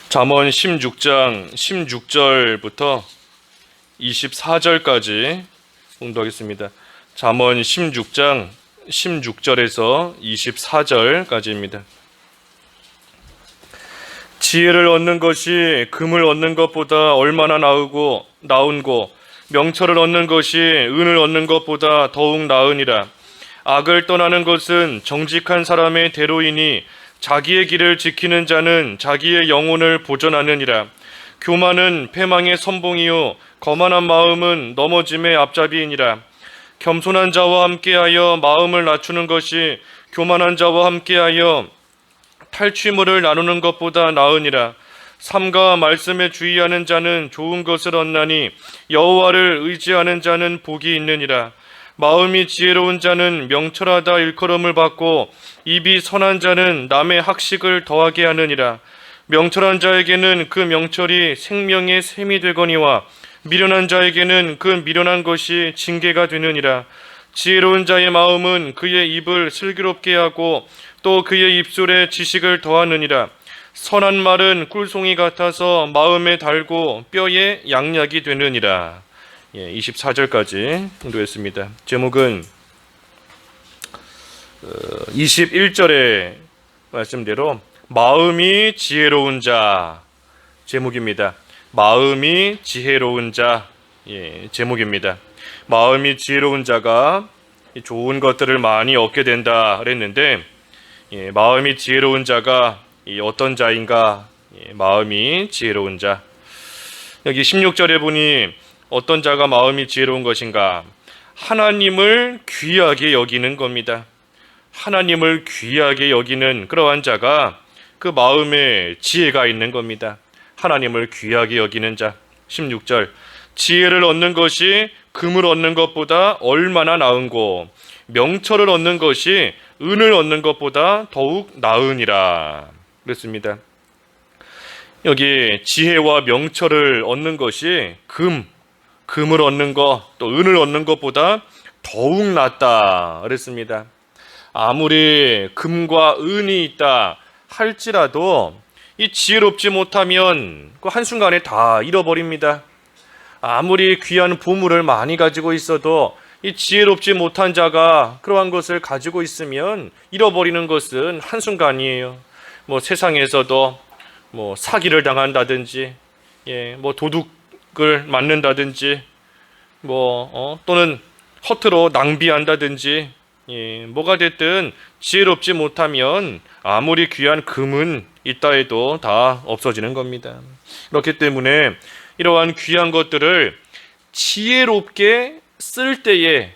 잠언 16장 16절부터 24절까지 공부하겠습니다. 잠언 16장 16절에서 24절까지입니다. 지혜를 얻는 것이 금을 얻는 것보다 얼마나 나은고 명철을 얻는 것이 은을 얻는 것보다 더욱 나으니라. 악을 떠나는 것은 정직한 사람의 대로이니 자기의 길을 지키는 자는 자기의 영혼을 보존하느니라. 교만은 패망의 선봉이요 거만한 마음은 넘어짐의 앞잡이이니라. 겸손한 자와 함께하여 마음을 낮추는 것이 교만한 자와 함께하여 탈취물을 나누는 것보다 나으니라. 삼가 말씀에 주의하는 자는 좋은 것을 얻나니 여호와를 의지하는 자는 복이 있느니라. 마음이 지혜로운 자는 명철하다 일컬음을 받고 입이 선한 자는 남의 학식을 더하게 하느니라. 명철한 자에게는 그 명철이 생명의 샘이 되거니와 미련한 자에게는 그 미련한 것이 징계가 되느니라. 지혜로운 자의 마음은 그의 입을 슬기롭게 하고 또 그의 입술에 지식을 더하느니라. 선한 말은 꿀송이 같아서 마음에 달고 뼈에 양약이 되느니라. 24절까지 공부했습니다. 제목은 21절의 말씀대로 마음이 지혜로운 자 제목입니다. 마음이 지혜로운 자 제목입니다. 마음이 지혜로운 자가 좋은 것들을 많이 얻게 된다 그랬는데 마음이 지혜로운 자가 어떤 자인가? 마음이 지혜로운 자. 여기 16절에 보니 어떤 자가 마음이 지혜로운 것인가? 하나님을 귀하게 여기는 겁니다. 하나님을 귀하게 여기는 그러한 자가 그 마음에 지혜가 있는 겁니다. 하나님을 귀하게 여기는 자. 16절 지혜를 얻는 것이 금을 얻는 것보다 얼마나 나은고 명철을 얻는 것이 은을 얻는 것보다 더욱 나으니라 그랬습니다. 여기 지혜와 명철을 얻는 것이 금을 얻는 것, 또 은을 얻는 것보다 더욱 낫다 그랬습니다. 아무리 금과 은이 있다 할지라도 이 지혜롭지 못하면 그 한순간에 다 잃어버립니다. 아무리 귀한 보물을 많이 가지고 있어도 이 지혜롭지 못한 자가 그러한 것을 가지고 있으면 잃어버리는 것은 한순간이에요. 세상에서도 사기를 당한다든지 도둑을 맞는다든지 또는 허투루 낭비한다든지 뭐가 됐든 지혜롭지 못하면 아무리 귀한 금은 있다 해도 다 없어지는 겁니다. 그렇기 때문에 이러한 귀한 것들을 지혜롭게 쓸 때에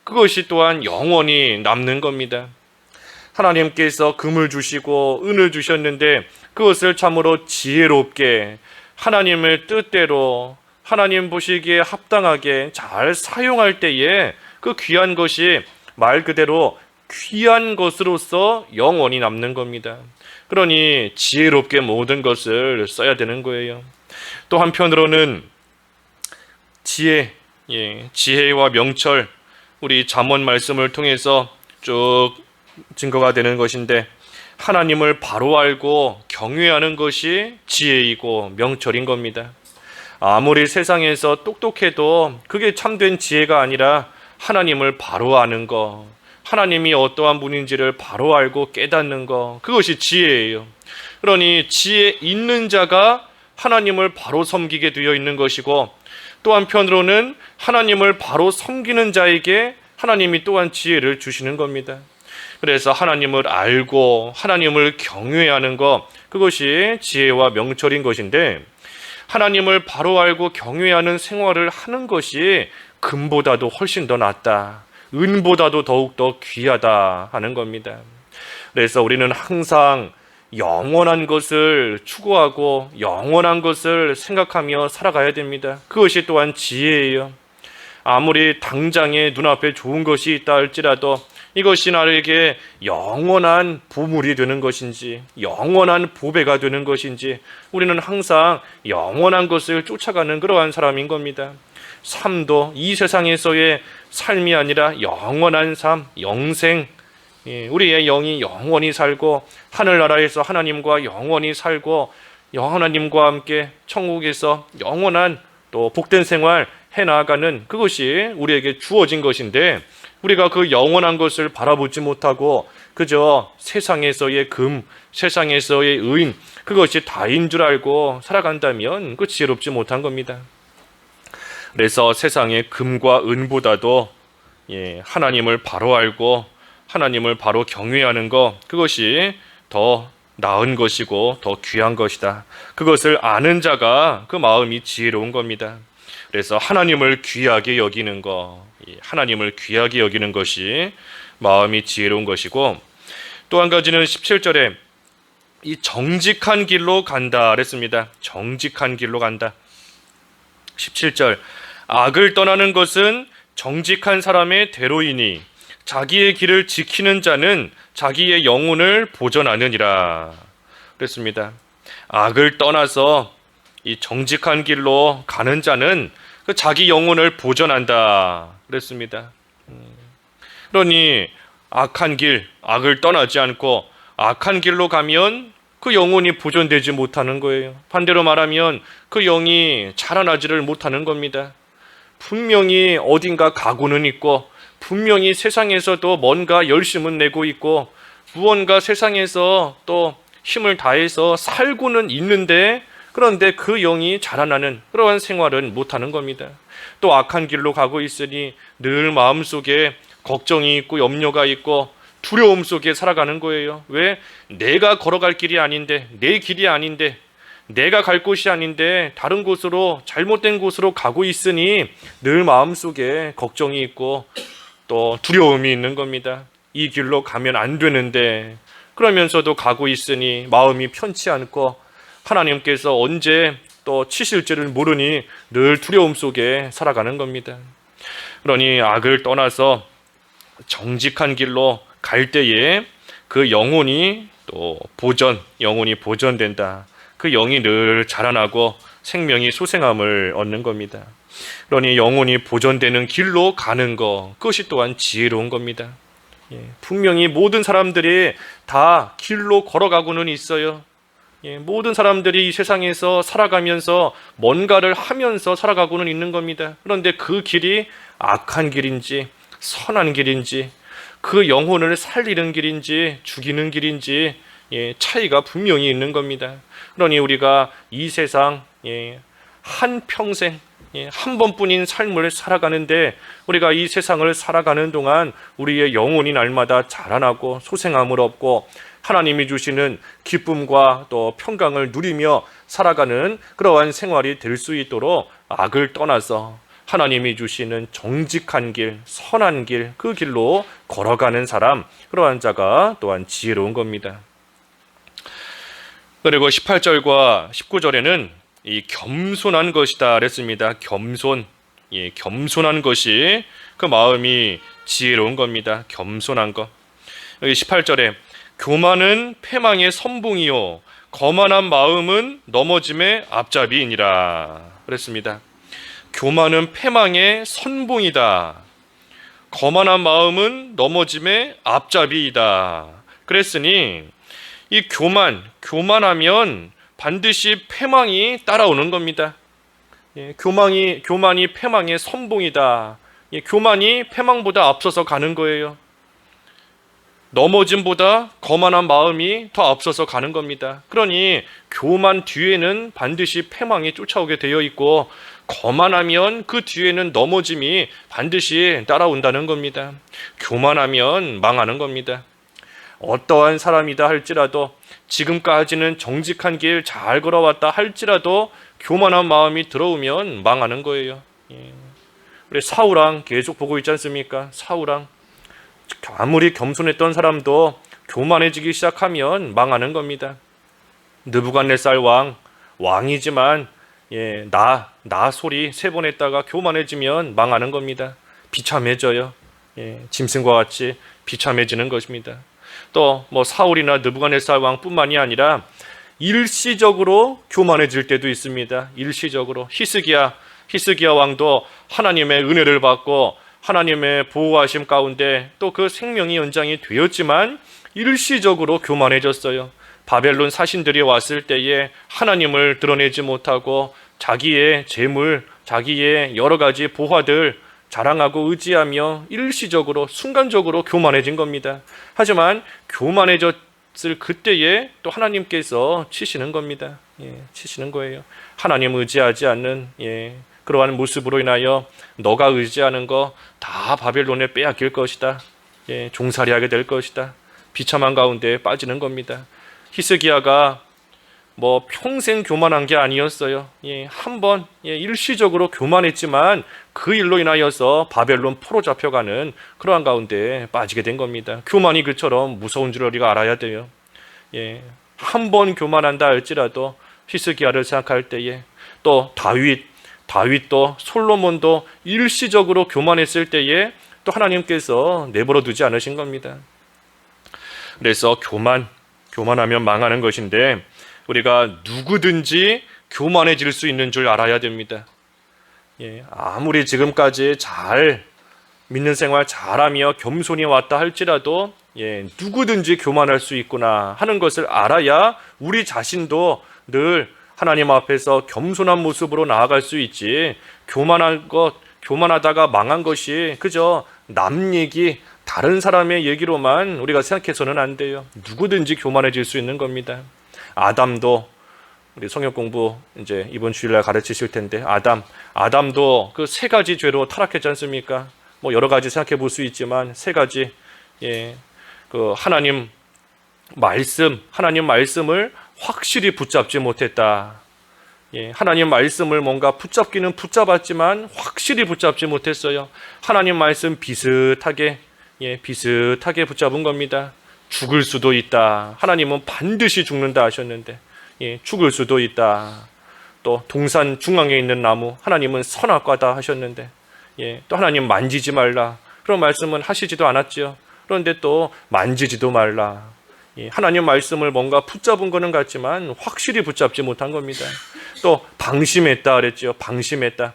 그것이 또한 영원히 남는 겁니다. 하나님께서 금을 주시고 은을 주셨는데 그것을 참으로 지혜롭게 하나님의 뜻대로 하나님 보시기에 합당하게 잘 사용할 때에 그 귀한 것이 말 그대로 귀한 것으로서 영원히 남는 겁니다. 그러니 지혜롭게 모든 것을 써야 되는 거예요. 또 한편으로는 지혜와 명철, 우리 잠언 말씀을 통해서 쭉 증거가 되는 것인데 하나님을 바로 알고 경외하는 것이 지혜이고 명철인 겁니다. 아무리 세상에서 똑똑해도 그게 참된 지혜가 아니라 하나님을 바로 아는 것, 하나님이 어떠한 분인지를 바로 알고 깨닫는 것, 그것이 지혜예요. 그러니 지혜 있는 자가 하나님을 바로 섬기게 되어 있는 것이고 또 한편으로는 하나님을 바로 섬기는 자에게 하나님이 또한 지혜를 주시는 겁니다. 그래서 하나님을 알고 하나님을 경외하는 것, 그것이 지혜와 명철인 것인데 하나님을 바로 알고 경외하는 생활을 하는 것이 금보다도 훨씬 더 낫다, 은보다도 더욱더 귀하다 하는 겁니다. 그래서 우리는 항상 영원한 것을 추구하고 영원한 것을 생각하며 살아가야 됩니다. 그것이 또한 지혜예요. 아무리 당장에 눈앞에 좋은 것이 있다 할지라도 이것이 나에게 영원한 보물이 되는 것인지 영원한 보배가 되는 것인지 우리는 항상 영원한 것을 쫓아가는 그러한 사람인 겁니다. 삶도 이 세상에서의 삶이 아니라 영원한 삶, 영생, 우리의 영이 영원히 살고 하늘나라에서 하나님과 영원히 살고 하나님과 함께 천국에서 영원한 또 복된 생활 해나가는 그것이 우리에게 주어진 것인데, 우리가 그 영원한 것을 바라보지 못하고 그저 세상에서의 세상에서의 의인, 그것이 다인 줄 알고 살아간다면 그 지혜롭지 못한 겁니다. 그래서 세상의 금과 은보다도 하나님을 바로 알고 하나님을 바로 경외하는 것, 그것이 더 나은 것이고 더 귀한 것이다. 그것을 아는 자가 그 마음이 지혜로운 겁니다. 그래서 하나님을 귀하게 여기는 것, 하나님을 귀하게 여기는 것이 마음이 지혜로운 것이고, 또 한 가지는 17절에 이 정직한 길로 간다 그랬습니다. 정직한 길로 간다. 17절, 악을 떠나는 것은 정직한 사람의 대로이니 자기의 길을 지키는 자는 자기의 영혼을 보전하느니라 그랬습니다. 악을 떠나서 이 정직한 길로 가는 자는 그 자기 영혼을 보전한다 그랬습니다. 그러니 악한 길, 악을 떠나지 않고 악한 길로 가면 그 영혼이 보존되지 못하는 거예요. 반대로 말하면 그 영이 자라나지를 못하는 겁니다. 분명히 어딘가 각오는 있고, 분명히 세상에서도 뭔가 열심은 내고 있고, 무언가 세상에서 또 힘을 다해서 살고는 있는데, 그런데 그 영이 자라나는 그러한 생활은 못하는 겁니다. 또 악한 길로 가고 있으니 늘 마음속에 걱정이 있고 염려가 있고 두려움 속에 살아가는 거예요. 왜? 내가 걸어갈 길이 아닌데, 내 길이 아닌데, 내가 갈 곳이 아닌데 다른 곳으로, 잘못된 곳으로 가고 있으니 늘 마음속에 걱정이 있고 또 두려움이 있는 겁니다. 이 길로 가면 안 되는데, 그러면서도 가고 있으니 마음이 편치 않고 하나님께서 언제 또 치실지를 모르니 늘 두려움 속에 살아가는 겁니다. 그러니 악을 떠나서 정직한 길로 갈 때에 그 영혼이 또 영혼이 보존된다. 그 영이 늘 자라나고 생명이 소생함을 얻는 겁니다. 그러니 영혼이 보존되는 길로 가는 것, 그것이 또한 지혜로운 겁니다. 분명히 모든 사람들이 다 길로 걸어가고는 있어요. 모든 사람들이 이 세상에서 살아가면서 뭔가를 하면서 살아가고는 있는 겁니다. 그런데 그 길이 악한 길인지 선한 길인지, 그 영혼을 살리는 길인지 죽이는 길인지 차이가 분명히 있는 겁니다. 그러니 우리가 이 세상 한평생 한 번뿐인 삶을 살아가는데, 우리가 이 세상을 살아가는 동안 우리의 영혼이 날마다 자라나고 소생함을 얻고 하나님이 주시는 기쁨과 또 평강을 누리며 살아가는 그러한 생활이 될 수 있도록 악을 떠나서 하나님이 주시는 정직한 길, 선한 길, 그 길로 걸어가는 사람, 그러한 자가 또한 지혜로운 겁니다. 그리고 18절과 19절에는 이 겸손한 것이다 그랬습니다. 겸손한 것이 그 마음이 지혜로운 겁니다. 겸손한 것. 여기 18절에 교만은 패망의 선봉이요 거만한 마음은 넘어짐의 앞잡이이니라 그랬습니다. 교만은 패망의 선봉이다. 거만한 마음은 넘어짐의 앞잡이이다. 그랬으니 이 교만하면 반드시 패망이 따라오는 겁니다. 교만이 패망의 선봉이다. 교만이 패망보다 앞서서 가는 거예요. 넘어짐보다 거만한 마음이 더 앞서서 가는 겁니다. 그러니 교만 뒤에는 반드시 패망이 쫓아오게 되어 있고, 거만하면 그 뒤에는 넘어짐이 반드시 따라온다는 겁니다. 교만하면 망하는 겁니다. 어떠한 사람이다 할지라도, 지금까지는 정직한 길 잘 걸어왔다 할지라도 교만한 마음이 들어오면 망하는 거예요. 우리 사울왕 계속 보고 있지 않습니까? 사울왕 아무리 겸손했던 사람도 교만해지기 시작하면 망하는 겁니다. 느부갓네살 왕이지만 나 소리 3번 했다가 교만해지면 망하는 겁니다. 비참해져요. 짐승과 같이 비참해지는 것입니다. 또 사울이나 느부갓네살 왕뿐만이 아니라 일시적으로 교만해질 때도 있습니다. 일시적으로 히스기야 왕도 하나님의 은혜를 받고 하나님의 보호하심 가운데 또 그 생명이 연장이 되었지만 일시적으로 교만해졌어요. 바벨론 사신들이 왔을 때에 하나님을 드러내지 못하고 자기의 재물, 자기의 여러 가지 보화들 자랑하고 의지하며 일시적으로 순간적으로 교만해진 겁니다. 하지만 교만해졌을 그때에 또 하나님께서 치시는 겁니다. 치시는 거예요. 하나님 의지하지 않는 그러한 모습으로 인하여 너가 의지하는 거 다 바벨론에 빼앗길 것이다. 종살이하게 될 것이다. 비참한 가운데 빠지는 겁니다. 히스기야가 평생 교만한 게 아니었어요. 한번 일시적으로 교만했지만 그 일로 인하여서 바벨론 포로 잡혀가는 그러한 가운데 빠지게 된 겁니다. 교만이 그처럼 무서운 줄 우리가 알아야 돼요. 한번 교만한다 할지라도 히스기야를 생각할 때에 또 다윗도 솔로몬도 일시적으로 교만했을 때에 또 하나님께서 내버려 두지 않으신 겁니다. 그래서 교만하면 망하는 것인데 우리가 누구든지 교만해질 수 있는 줄 알아야 됩니다. 아무리 지금까지 잘 믿는 생활 잘하며 겸손히 왔다 할지라도 누구든지 교만할 수 있구나 하는 것을 알아야 우리 자신도 늘 하나님 앞에서 겸손한 모습으로 나아갈 수 있지. 교만하다가 망한 것이 그저 남 얘기, 다른 사람의 얘기로만 우리가 생각해서는 안 돼요. 누구든지 교만해질 수 있는 겁니다. 아담도 우리 성역 공부 이제 이번 주일날 가르치실 텐데 아담도 그 세 가지 죄로 타락했지 않습니까? 여러 가지 생각해 볼 수 있지만 세 가지 그 하나님 말씀을 확실히 붙잡지 못했다. 하나님 말씀을 뭔가 붙잡기는 붙잡았지만 확실히 붙잡지 못했어요. 하나님 말씀 비슷하게 붙잡은 겁니다. 죽을 수도 있다. 하나님은 반드시 죽는다 하셨는데 죽을 수도 있다. 또 동산 중앙에 있는 나무 하나님은 선악과다 하셨는데 또 하나님 만지지 말라. 그런 말씀은 하시지도 않았죠. 그런데 또 만지지도 말라. 하나님 말씀을 뭔가 붙잡은 거는 같지만 확실히 붙잡지 못한 겁니다. 또 방심했다 그랬죠. 방심했다.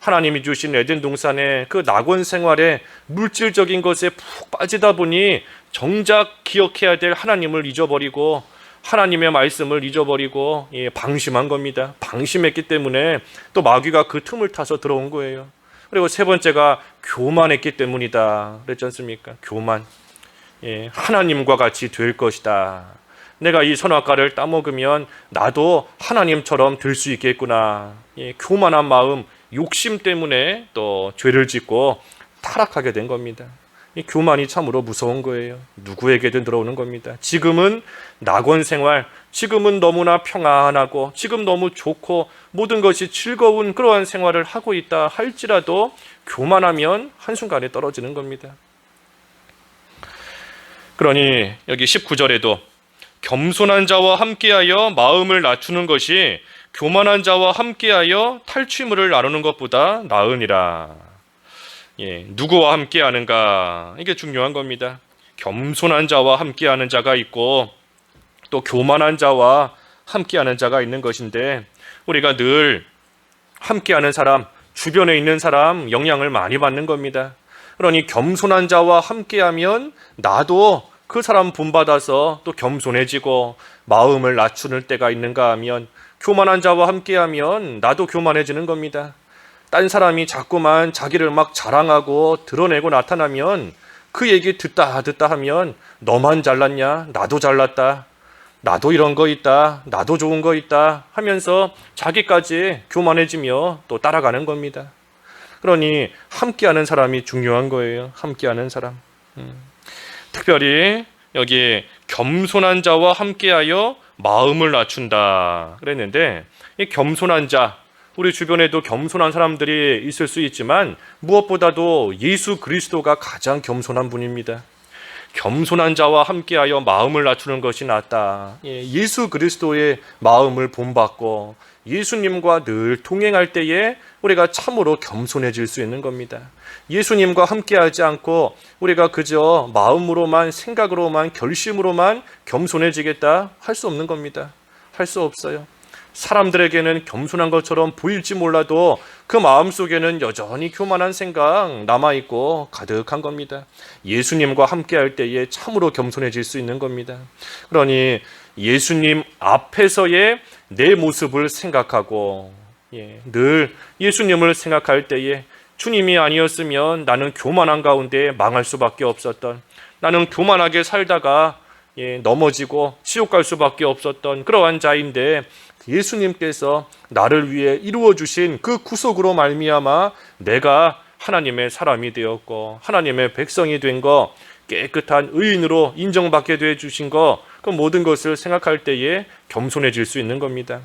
하나님이 주신 에덴 동산의 그 낙원 생활에 물질적인 것에 푹 빠지다 보니 정작 기억해야 될 하나님을 잊어버리고 하나님의 말씀을 잊어버리고 방심한 겁니다. 방심했기 때문에 또 마귀가 그 틈을 타서 들어온 거예요. 그리고 세 번째가 교만했기 때문이다 그랬지 않습니까? 교만. 하나님과 같이 될 것이다. 내가 이 선악과를 따먹으면 나도 하나님처럼 될 수 있겠구나. 교만한 마음, 욕심 때문에 또 죄를 짓고 타락하게 된 겁니다. 이 교만이 참으로 무서운 거예요. 누구에게든 들어오는 겁니다. 지금은 낙원 생활, 지금은 너무나 평안하고 지금 너무 좋고 모든 것이 즐거운 그러한 생활을 하고 있다 할지라도 교만하면 한순간에 떨어지는 겁니다. 그러니 여기 19절에도 겸손한 자와 함께하여 마음을 낮추는 것이 교만한 자와 함께하여 탈취물을 나누는 것보다 나으니라. 누구와 함께하는가? 이게 중요한 겁니다. 겸손한 자와 함께하는 자가 있고 또 교만한 자와 함께하는 자가 있는 것인데 우리가 늘 함께하는 사람, 주변에 있는 사람 영향을 많이 받는 겁니다. 그러니 겸손한 자와 함께하면 나도 그 사람 본받아서 또 겸손해지고 마음을 낮추는 때가 있는가 하면 교만한 자와 함께하면 나도 교만해지는 겁니다. 딴 사람이 자꾸만 자기를 막 자랑하고 드러내고 나타나면 그 얘기 듣다 하면 너만 잘났냐? 나도 잘났다. 나도 이런 거 있다. 나도 좋은 거 있다 하면서 자기까지 교만해지며 또 따라가는 겁니다. 그러니 함께하는 사람이 중요한 거예요. 함께하는 사람. 특별히 여기 겸손한 자와 함께하여 마음을 낮춘다 그랬는데 이 겸손한 자, 우리 주변에도 겸손한 사람들이 있을 수 있지만 무엇보다도 예수 그리스도가 가장 겸손한 분입니다. 겸손한 자와 함께하여 마음을 낮추는 것이 낫다. 예수 그리스도의 마음을 본받고 예수님과 늘 동행할 때에 우리가 참으로 겸손해질 수 있는 겁니다. 예수님과 함께하지 않고 우리가 그저 마음으로만 생각으로만 결심으로만 겸손해지겠다 할 수 없는 겁니다. 할 수 없어요. 사람들에게는 겸손한 것처럼 보일지 몰라도 그 마음속에는 여전히 교만한 생각 남아있고 가득한 겁니다. 예수님과 함께할 때에 참으로 겸손해질 수 있는 겁니다. 그러니 예수님 앞에서의 내 모습을 생각하고 늘 예수님을 생각할 때에 주님이 아니었으면 나는 교만한 가운데 망할 수밖에 없었던, 나는 교만하게 살다가 넘어지고 지옥 갈 수밖에 없었던 그러한 자인데, 예수님께서 나를 위해 이루어 주신 그 구속으로 말미암아 내가 하나님의 사람이 되었고 하나님의 백성이 된 거, 깨끗한 의인으로 인정받게 돼 주신 거, 그 모든 것을 생각할 때에 겸손해질 수 있는 겁니다.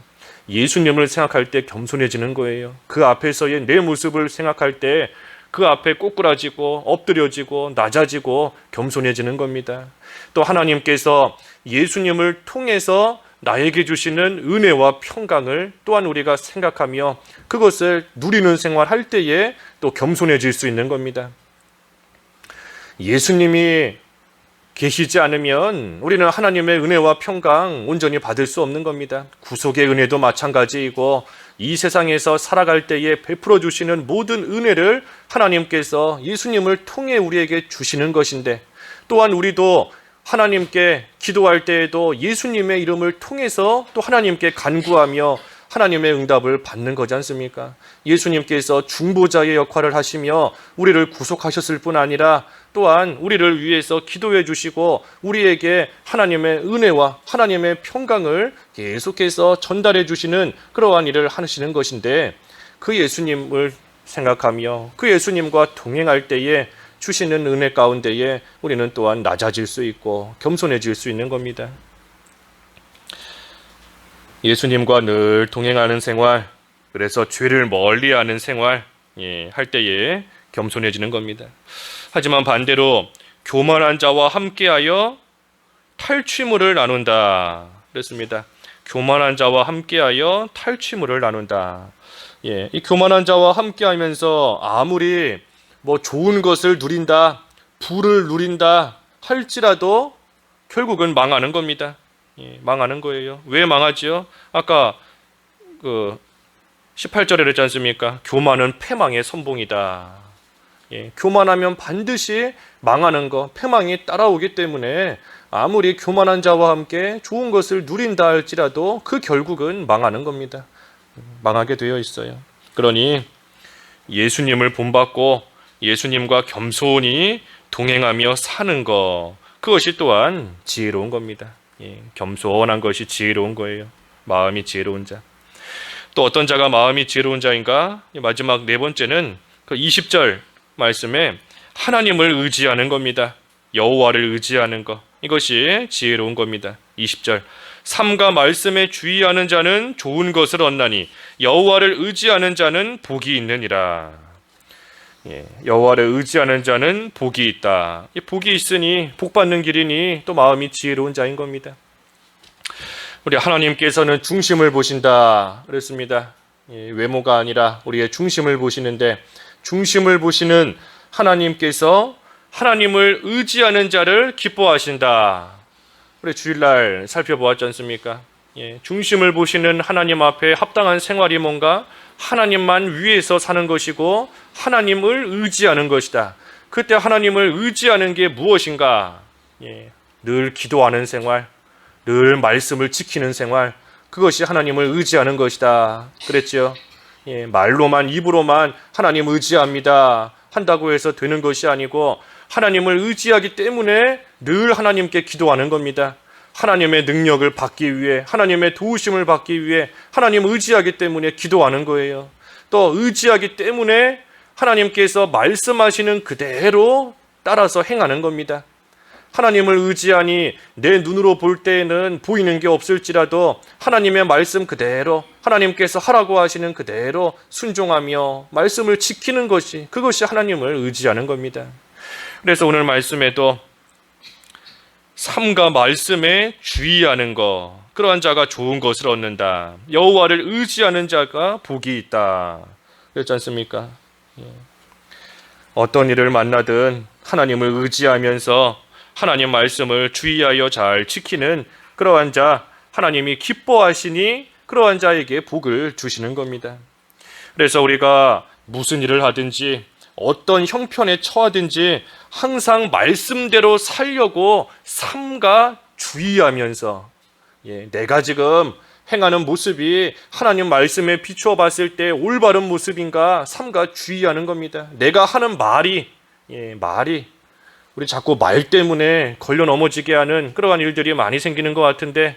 예수님을 생각할 때 겸손해지는 거예요. 그 앞에서의 내 모습을 생각할 때 그 앞에 꼬꾸라지고 엎드려지고 낮아지고 겸손해지는 겁니다. 또 하나님께서 예수님을 통해서 나에게 주시는 은혜와 평강을 또한 우리가 생각하며 그것을 누리는 생활할 때에 또 겸손해질 수 있는 겁니다. 예수님이 계시지 않으면 우리는 하나님의 은혜와 평강 온전히 받을 수 없는 겁니다. 구속의 은혜도 마찬가지이고 이 세상에서 살아갈 때에 베풀어 주시는 모든 은혜를 하나님께서 예수님을 통해 우리에게 주시는 것인데, 또한 우리도 하나님께 기도할 때에도 예수님의 이름을 통해서 또 하나님께 간구하며 하나님의 응답을 받는 거지 않습니까? 예수님께서 중보자의 역할을 하시며 우리를 구속하셨을 뿐 아니라 또한 우리를 위해서 기도해 주시고 우리에게 하나님의 은혜와 하나님의 평강을 계속해서 전달해 주시는 그러한 일을 하시는 것인데, 그 예수님을 생각하며 그 예수님과 동행할 때에 주시는 은혜 가운데에 우리는 또한 낮아질 수 있고 겸손해질 수 있는 겁니다. 예수님과 늘 동행하는 생활, 그래서 죄를 멀리하는 생활 할 때에 겸손해지는 겁니다. 하지만 반대로 교만한 자와 함께하여 탈취물을 나눈다 그랬습니다. 교만한 자와 함께하여 탈취물을 나눈다. 이 교만한 자와 함께하면서 아무리 좋은 것을 누린다, 부를 누린다 할지라도 결국은 망하는 겁니다. 망하는 거예요. 왜 망하지요? 아까 18절에 그랬지 않습니까? 교만은 패망의 선봉이다. 교만하면 반드시 망하는 거, 패망이 따라오기 때문에 아무리 교만한 자와 함께 좋은 것을 누린다 할지라도 그 결국은 망하는 겁니다. 망하게 되어 있어요. 그러니 예수님을 본받고 예수님과 겸손히 동행하며 사는 것, 그것이 또한 지혜로운 겁니다. 겸손한 것이 지혜로운 거예요. 마음이 지혜로운 자. 또 어떤 자가 마음이 지혜로운 자인가? 마지막 네 번째는 그 20절 말씀에 하나님을 의지하는 겁니다. 여호와를 의지하는 것, 이것이 지혜로운 겁니다. 20절 삼가 말씀에 주의하는 자는 좋은 것을 얻나니 여호와를 의지하는 자는 복이 있느니라. 여호와를 의지하는 자는 복이 있다. 복이 있으니 복 받는 길이니 또 마음이 지혜로운 자인 겁니다. 우리 하나님께서는 중심을 보신다 그랬습니다. 외모가 아니라 우리의 중심을 보시는데, 중심을 보시는 하나님께서 하나님을 의지하는 자를 기뻐하신다. 우리 주일날 살펴보았지 않습니까? 중심을 보시는 하나님 앞에 합당한 생활이 뭔가? 하나님만 위해서 사는 것이고 하나님을 의지하는 것이다. 그때 하나님을 의지하는 게 무엇인가? 늘 기도하는 생활, 늘 말씀을 지키는 생활, 그것이 하나님을 의지하는 것이다 그랬죠. 말로만, 입으로만 하나님 의지합니다 한다고 해서 되는 것이 아니고 하나님을 의지하기 때문에 늘 하나님께 기도하는 겁니다. 하나님의 능력을 받기 위해, 하나님의 도우심을 받기 위해 하나님 의지하기 때문에 기도하는 거예요. 또 의지하기 때문에 하나님께서 말씀하시는 그대로 따라서 행하는 겁니다. 하나님을 의지하니 내 눈으로 볼 때에는 보이는 게 없을지라도 하나님의 말씀 그대로, 하나님께서 하라고 하시는 그대로 순종하며 말씀을 지키는 것이, 그것이 하나님을 의지하는 겁니다. 그래서 오늘 말씀에도 삼가 말씀에 주의하는 것, 그러한 자가 좋은 것을 얻는다. 여호와를 의지하는 자가 복이 있다. 그렇지 않습니까? 어떤 일을 만나든 하나님을 의지하면서 하나님 말씀을 주의하여 잘 지키는 그러한 자, 하나님이 기뻐하시니 그러한 자에게 복을 주시는 겁니다. 그래서 우리가 무슨 일을 하든지 어떤 형편에 처하든지 항상 말씀대로 살려고 삼가 주의하면서 내가 지금 행하는 모습이 하나님 말씀에 비추어 봤을 때 올바른 모습인가 삼가 주의하는 겁니다. 내가 하는 말이 우리 자꾸 말 때문에 걸려 넘어지게 하는 그러한 일들이 많이 생기는 것 같은데,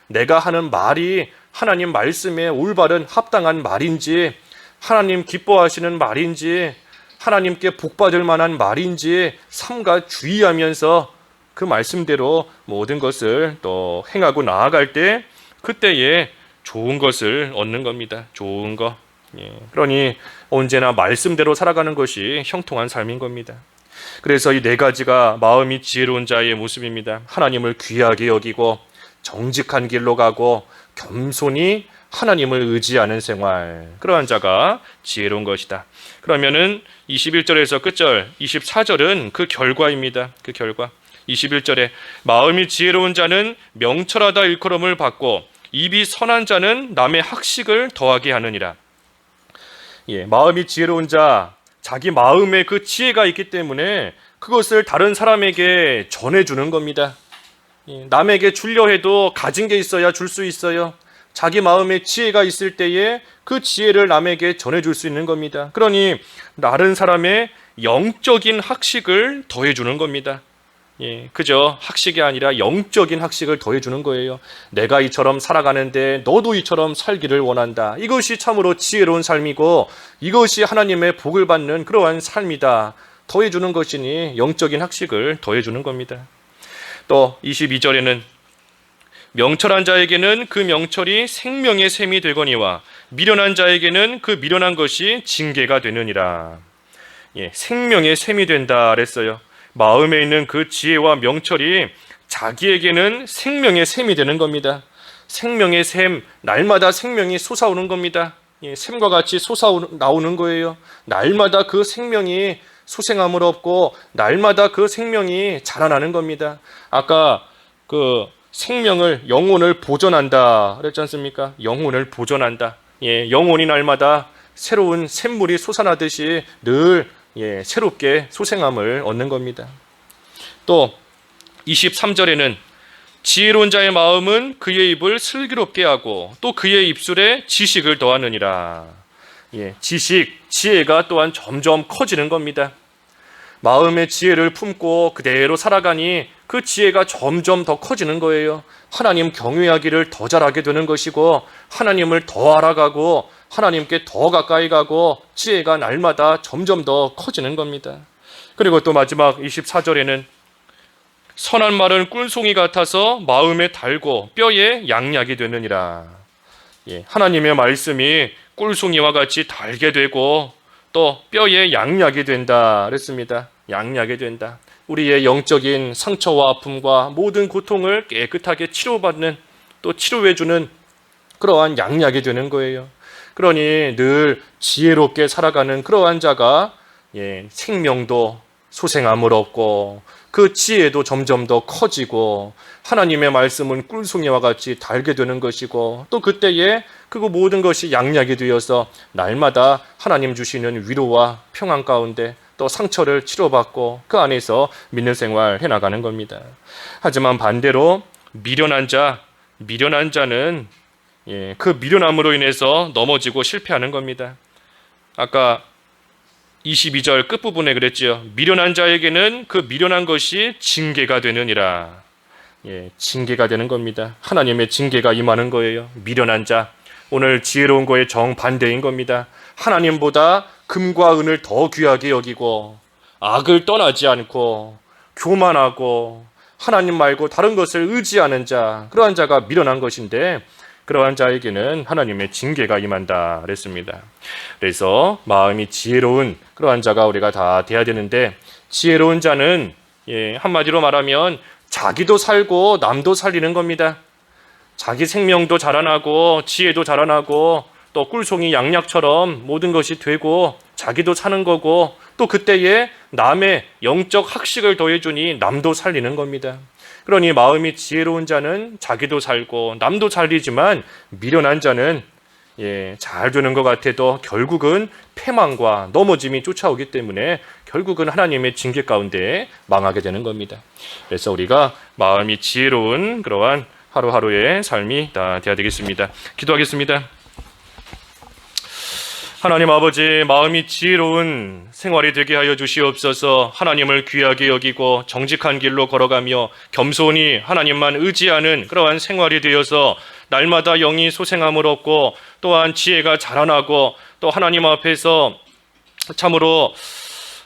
내가 하는 말이 하나님 말씀에 올바른 합당한 말인지, 하나님 기뻐하시는 말인지, 하나님께 복받을 만한 말인지 삼가 주의하면서 그 말씀대로 모든 것을 또 행하고 나아갈 때 그때에 좋은 것을 얻는 겁니다. 좋은 거. 그러니 언제나 말씀대로 살아가는 것이 형통한 삶인 겁니다. 그래서 이 4가지가 마음이 지혜로운 자의 모습입니다. 하나님을 귀하게 여기고 정직한 길로 가고 겸손히 하나님을 의지하는 생활, 그러한 자가 지혜로운 것이다. 그러면은 21절에서 끝절 24절은 그 결과입니다. 그 결과. 21절에 마음이 지혜로운 자는 명철하다 일컬음을 받고 입이 선한 자는 남의 학식을 더하게 하느니라. 마음이 지혜로운 자, 자기 마음에 그 지혜가 있기 때문에 그것을 다른 사람에게 전해주는 겁니다. 남에게 주려 해도 가진 게 있어야 줄 수 있어요. 자기 마음에 지혜가 있을 때에 그 지혜를 남에게 전해줄 수 있는 겁니다. 그러니 다른 사람의 영적인 학식을 더해주는 겁니다. 그저 학식이 아니라 영적인 학식을 더해주는 거예요. 내가 이처럼 살아가는데 너도 이처럼 살기를 원한다. 이것이 참으로 지혜로운 삶이고 이것이 하나님의 복을 받는 그러한 삶이다. 더해주는 것이니 영적인 학식을 더해주는 겁니다. 또 22절에는 명철한 자에게는 그 명철이 생명의 샘이 되거니와 미련한 자에게는 그 미련한 것이 징계가 되느니라. 생명의 샘이 된다 그랬어요. 마음에 있는 그 지혜와 명철이 자기에게는 생명의 샘이 되는 겁니다. 생명의 샘, 날마다 생명이 솟아오는 겁니다. 샘과 같이 솟아나오는 거예요. 날마다 그 생명이 소생함을 얻고 날마다 그 생명이 자라나는 겁니다. 아까 그 생명을, 영혼을 보존한다 그랬지 않습니까? 영혼을 보존한다. 영혼이 날마다 새로운 샘물이 솟아나듯이 늘 새롭게 소생함을 얻는 겁니다. 또 23절에는 지혜로운 자의 마음은 그의 입을 슬기롭게 하고 또 그의 입술에 지식을 더하느니라. 지혜가 또한 점점 커지는 겁니다. 마음의 지혜를 품고 그대로 살아가니 그 지혜가 점점 더 커지는 거예요. 하나님 경외하기를 더 잘하게 되는 것이고 하나님을 더 알아가고 하나님께 더 가까이 가고 지혜가 날마다 점점 더 커지는 겁니다. 그리고 또 마지막 24절에는 선한 말은 꿀송이 같아서 마음에 달고 뼈에 양약이 되느니라. 하나님의 말씀이 꿀송이와 같이 달게 되고 또 뼈에 양약이 된다 그랬습니다. 양약이 된다. 우리의 영적인 상처와 아픔과 모든 고통을 깨끗하게 치료받는, 또 치료해주는 그러한 양약이 되는 거예요. 그러니 늘 지혜롭게 살아가는 그러한 자가 생명도 소생함을 얻고 그 지혜도 점점 더 커지고 하나님의 말씀은 꿀송이와 같이 달게 되는 것이고 또 그때에 그 모든 것이 양약이 되어서 날마다 하나님 주시는 위로와 평안 가운데 또 상처를 치료받고 그 안에서 믿는 생활 해나가는 겁니다. 하지만 반대로 미련한 자는 그 미련함으로 인해서 넘어지고 실패하는 겁니다. 아까 22절 끝부분에 그랬지요. 미련한 자에게는 그 미련한 것이 징계가 되느니라. 징계가 되는 겁니다. 하나님의 징계가 임하는 거예요. 미련한 자, 오늘 지혜로운 거의 정반대인 겁니다. 하나님보다 금과 은을 더 귀하게 여기고 악을 떠나지 않고 교만하고 하나님 말고 다른 것을 의지하는 자, 그러한 자가 미련한 것인데 그러한 자에게는 하나님의 징계가 임한다 그랬습니다. 그래서 마음이 지혜로운 그러한 자가 우리가 다 돼야 되는데, 지혜로운 자는 한마디로 말하면 자기도 살고 남도 살리는 겁니다. 자기 생명도 자라나고 지혜도 자라나고 또 꿀송이 양약처럼 모든 것이 되고 자기도 사는 거고 또 그때에 남의 영적 학식을 더해주니 남도 살리는 겁니다. 그러니 마음이 지혜로운 자는 자기도 살고 남도 살리지만 미련한 자는 잘 되는 것 같아도 결국은 패망과 넘어짐이 쫓아오기 때문에 결국은 하나님의 징계 가운데 망하게 되는 겁니다. 그래서 우리가 마음이 지혜로운 그러한 하루하루의 삶이 다 되어야 되겠습니다. 기도하겠습니다. 하나님 아버지, 마음이 지혜로운 생활이 되게 하여 주시옵소서. 하나님을 귀하게 여기고 정직한 길로 걸어가며 겸손히 하나님만 의지하는 그러한 생활이 되어서 날마다 영이 소생함을 얻고 또한 지혜가 자라나고 또 하나님 앞에서 참으로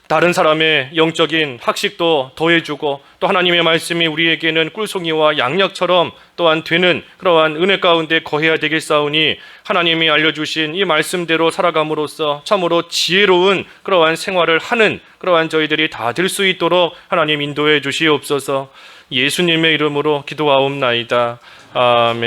다른 사람의 영적인 학식도 더해주고 또 하나님의 말씀이 우리에게는 꿀송이와 양약처럼 또한 되는 그러한 은혜 가운데 거해야 되겠사오니 하나님이 알려주신 이 말씀대로 살아감으로써 참으로 지혜로운 그러한 생활을 하는 그러한 저희들이 다 될 수 있도록 하나님 인도해 주시옵소서. 예수님의 이름으로 기도하옵나이다. 아멘.